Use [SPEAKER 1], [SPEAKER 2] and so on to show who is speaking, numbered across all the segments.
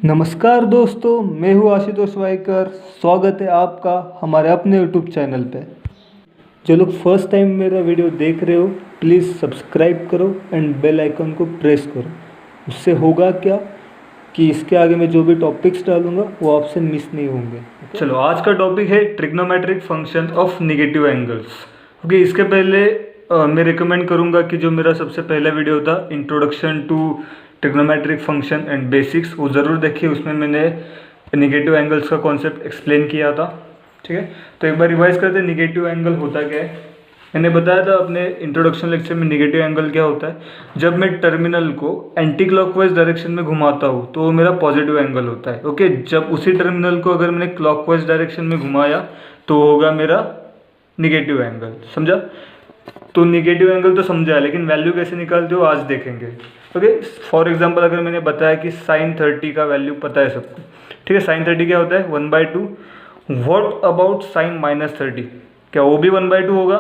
[SPEAKER 1] नमस्कार दोस्तों, मैं हूँ आशुतोष वाइकर। स्वागत है आपका हमारे अपने यूट्यूब चैनल पे। जो लोग फर्स्ट टाइम मेरा वीडियो देख रहे हो, प्लीज़ सब्सक्राइब करो एंड बेल आइकन को प्रेस करो। उससे होगा क्या कि इसके आगे मैं जो भी टॉपिक्स डालूंगा वो आपसे मिस नहीं होंगे। चलो, आज का टॉपिक है trigonometric function of negative angles. Okay, इसके पहले मैं रिकमेंड करूँगा कि जो मेरा सबसे पहला वीडियो था introduction to trigonometric function and basics, वो ज़रूर देखिए। उसमें मैंने नेगेटिव एंगल्स का कॉन्सेप्ट एक्सप्लेन किया था। ठीक है, तो एक बार रिवाइज करते हैं नेगेटिव एंगल होता क्या है। मैंने बताया था अपने इंट्रोडक्शन लेक्चर में नेगेटिव एंगल क्या होता है। जब मैं टर्मिनल को एंटी क्लॉकवाइज डायरेक्शन में घुमाता हूँ तो वो मेरा पॉजिटिव एंगल होता है। ओके, जब उसी टर्मिनल को अगर मैंने क्लॉकवाइज डायरेक्शन में घुमाया तो होगा मेरा नेगेटिव एंगल। समझा? तो नेगेटिव एंगल तो समझा है, लेकिन वैल्यू कैसे निकालते हो आज देखेंगे। ओके, फॉर एग्जांपल अगर मैंने बताया कि साइन 30 का वैल्यू पता है सबको। ठीक है, साइन 30 क्या होता है? 1/2। What about sine -30? क्या वो भी 1/2 होगा?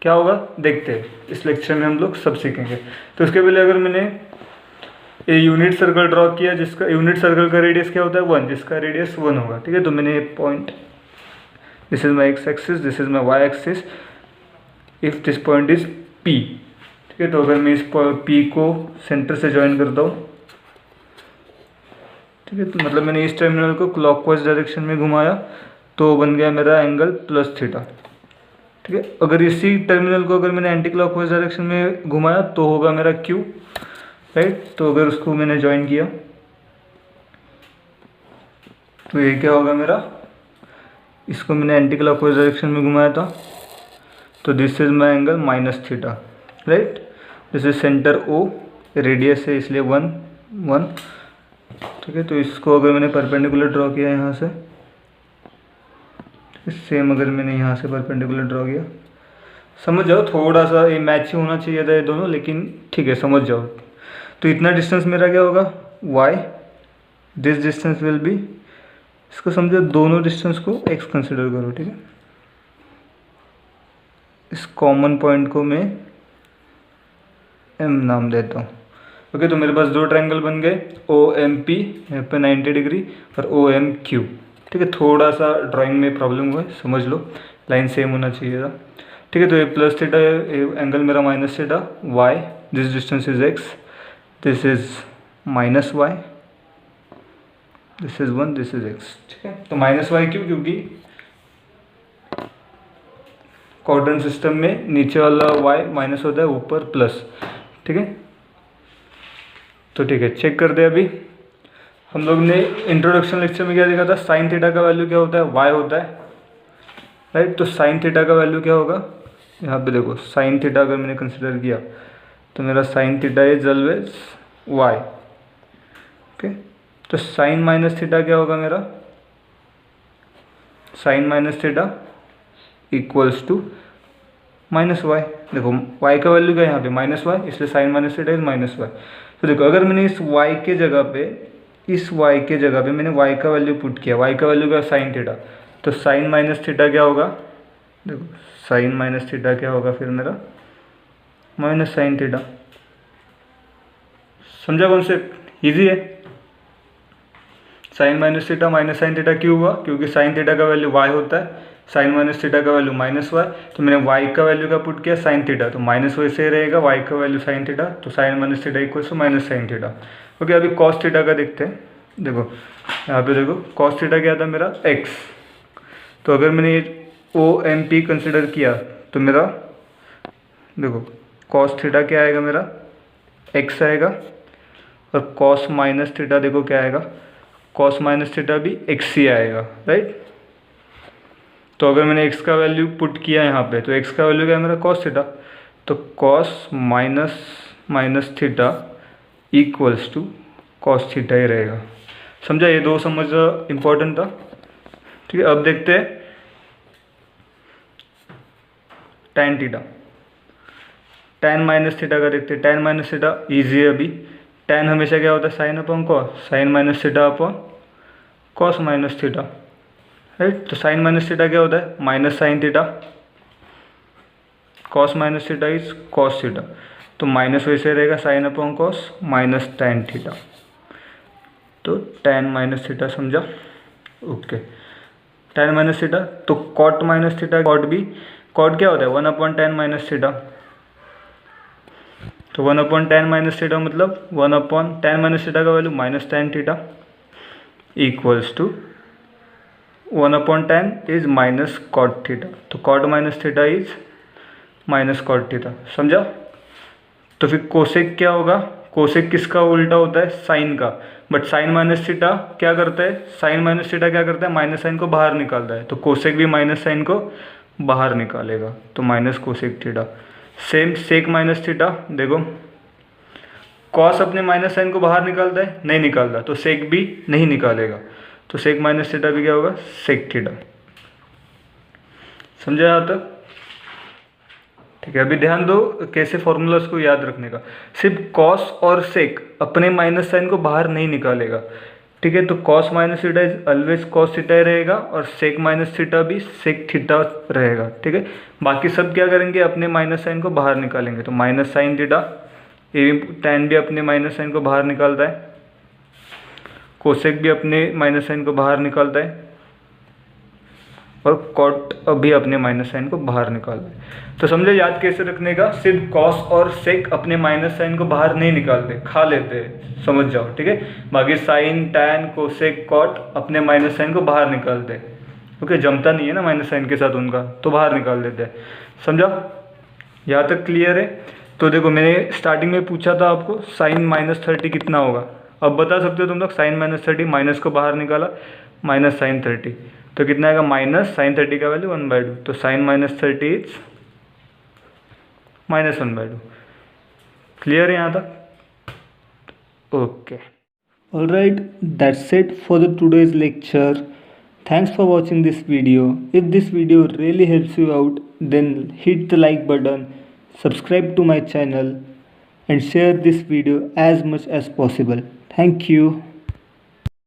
[SPEAKER 1] क्या होगा देखते हैं, इस लेक्चर में हम लोग सब सीखेंगे। तो उसके पहले अगर मैंने ये यूनिट सर्कल ड्रॉ किया, जिसका यूनिट सर्कल का रेडियस क्या होता है? 1, जिसका रेडियस 1 होगा। ठीक है, तो मैंने point, this is my x axis, this is my y axis, if this point is P. ठीक है, तो अगर मैं इस पी को सेंटर से ज्वाइन करता हूँ, ठीक है, तो मतलब मैंने इस टर्मिनल को क्लॉकवाइज डायरेक्शन में घुमाया तो बन गया मेरा एंगल +θ। ठीक है, अगर इसी टर्मिनल को अगर मैंने एंटी क्लॉकवाइज डायरेक्शन में घुमाया तो होगा मेरा Q। राइट, तो अगर उसको मैंने ज्वाइन किया तो ये क्या होगा मेरा, इसको मैंने एंटी क्लॉकवाइज डायरेक्शन में घुमाया था तो this is my angle -θ। Right, this is centre O, radius है इसलिए 1 1। ठीक है, तो इसको अगर मैंने परपेंडिकुलर ड्रॉ किया यहाँ से, सेम अगर मैंने यहाँ से परपेंडिकुलर ड्रॉ किया, समझ जाओ, थोड़ा सा ये मैच ही होना चाहिए था ये दोनों, लेकिन ठीक है समझ जाओ। तो इतना डिस्टेंस मेरा क्या होगा? y, this distance will be, इसको समझो, दोनों डिस्टेंस को x कंसिडर करो। ठीक है, इस कॉमन पॉइंट को मैं m नाम देता हूँ। ओके, तो मेरे पास दो ट्रायंगल बन गए, OMP यहाँ पे 90 डिग्री और OMQ। ठीक है, थोड़ा सा ड्राइंग में प्रॉब्लम हुआ है, समझ लो, लाइन सेम होना चाहिए था। ठीक है, तो ये +θ एंगल मेरा -θ, y, this distance is x, this is -y, this is 1, this is x। ठीक है, तो -y क्यों? क्योंकि क्वाड्रेंट सिस्टम में नीचे वाला y माइनस होता है, ऊपर प्लस। ठीक है, तो ठीक है, चेक कर दे। अभी हम लोग ने इंट्रोडक्शन लेक्चर में क्या देखा था? साइन थीटा का वैल्यू क्या होता है? y होता है। राइट, तो साइन थीटा का वैल्यू क्या होगा? यहाँ पे देखो, साइन थीटा अगर मैंने कंसिडर किया तो मेरा sine theta is always y। Okay, तो साइन -θ क्या होगा मेरा? Sine -θ equals to -y। देखो y का वैल्यू क्या है यहाँ पे? -y, इसलिए साइन -θ इज -y। तो देखो, अगर मैंने इस y के जगह पे, इस y के जगह पे मैंने y का वैल्यू पुट किया, y का वैल्यू क्या? साइन थीटा, तो साइन -θ क्या होगा? देखो, साइन -θ क्या होगा फिर मेरा? Minus sine theta. समझा कॉन्सेप्ट? ईजी है। साइन -θ माइनस साइन थीटा क्यों हुआ? क्योंकि साइन थीटा का वैल्यू y होता है, साइन -θ का वैल्यू -y, तो मैंने y का वैल्यू का पुट किया साइन थीटा, तो माइनस वैसे रहेगा, y का वैल्यू साइन थीटा, तो sine -θ equals to minus sine theta. Okay, अभी कॉस थीटा का देखते हैं। देखो यहाँ पे देखो, कॉस थीटा क्या था मेरा? x। तो अगर मैंने OMP कंसिडर किया तो मेरा देखो कॉस थीटा क्या आएगा मेरा? x आएगा, और कॉस -θ देखो क्या आएगा? कॉस -θ भी x ही आएगा। राइट, तो अगर मैंने x का वैल्यू पुट किया यहाँ पे तो x का वैल्यू क्या है मेरा? कॉस थीटा, तो cos -θ equals to cos theta ही रहेगा। समझा? ये दो समझ इम्पोर्टेंट था। ठीक है, अब देखते हैं tan थीटा, tan -θ का देखते हैं। tan -θ ईजी है। अभी tan हमेशा क्या होता है? Sine upon cos, sine -θ upon cos -θ। Right, तो साइन -θ क्या होता है? Minus sine theta, cos -θ is cos theta, तो माइनस वैसे रहेगा, sine upon cos minus tan theta. तो tan माइनस थीटा, समझा? ओके, tan माइनस थीटा, तो cot माइनस थीटा, cot भी, cot क्या होता है 1/tan माइनस थीटा, तो 1/tan माइनस थीटा मतलब 1/tan माइनस थीटा का value minus tan theta equals to 1/tan is minus cot theta, तो cot minus theta is minus cot theta, समझा? तो फिर कोसेक क्या होगा? कोसेक किसका उल्टा होता है? साइन का, बट साइन माइनस थीटा क्या करता है? साइन माइनस थीटा क्या करता है? माइनस साइन को बाहर निकालता है, तो कोसेक भी माइनस साइन को बाहर निकालेगा, तो minus cosec theta. Same sec minus theta, देखो कॉस अपने माइनस साइन को बाहर निकालता है? नहीं निकालता, तो सेक भी नहीं निकालेगा, तो सेक माइनस थीटा भी क्या होगा? सेक थीटा, समझा यहाँ तक? ठीक है, अभी ध्यान दो कैसे फॉर्मूलाज को याद रखने का। सिर्फ कॉस और सेक अपने माइनस साइन को बाहर नहीं निकालेगा, ठीक है, तो cos minus theta is always cos theta रहेगा और सेक माइनस थीटा भी सेक थीटा रहेगा, ठीक है। बाकी सब क्या करेंगे? अपने माइनस साइन को बाहर निकालेंगे, तो माइनस साइन थीटा, ये टैन भी अपने माइनस साइन को बाहर निकालता है, कोसेक भी अपने माइनस साइन को बाहर निकालता है, और कॉट भी अपने माइनस साइन को बाहर निकालता है। तो समझे याद कैसे रखने का? सिर्फ कॉस और सेक अपने माइनस साइन को बाहर नहीं निकालते, खा लेते हैं, समझ जाओ, ठीक है। बाकी साइन, टैन, कोसेक, कॉट अपने माइनस साइन को बाहर निकालते हैं, ओके, जमता नहीं है ना माइनस साइन के साथ उनका, तो बाहर निकाल देते हैं, समझा? यहाँ तक क्लियर है? तो देखो मैंने स्टार्टिंग में पूछा था आपको साइन -30 कितना होगा, अब बता सकते हो तुम लोग। साइन -30 माइनस को बाहर निकाला, माइनस साइन 30, तो कितना आएगा? माइनस साइन 30 का वैल्यू 1/2, तो साइन -30 इज -1/2। क्लियर है यहाँ तक? Okay,
[SPEAKER 2] Alright, that's it for the today's lecture. Thanks for watching this video. If this video really helps you out, then hit the like button, subscribe to my channel, and share this video as much as possible. Thank you.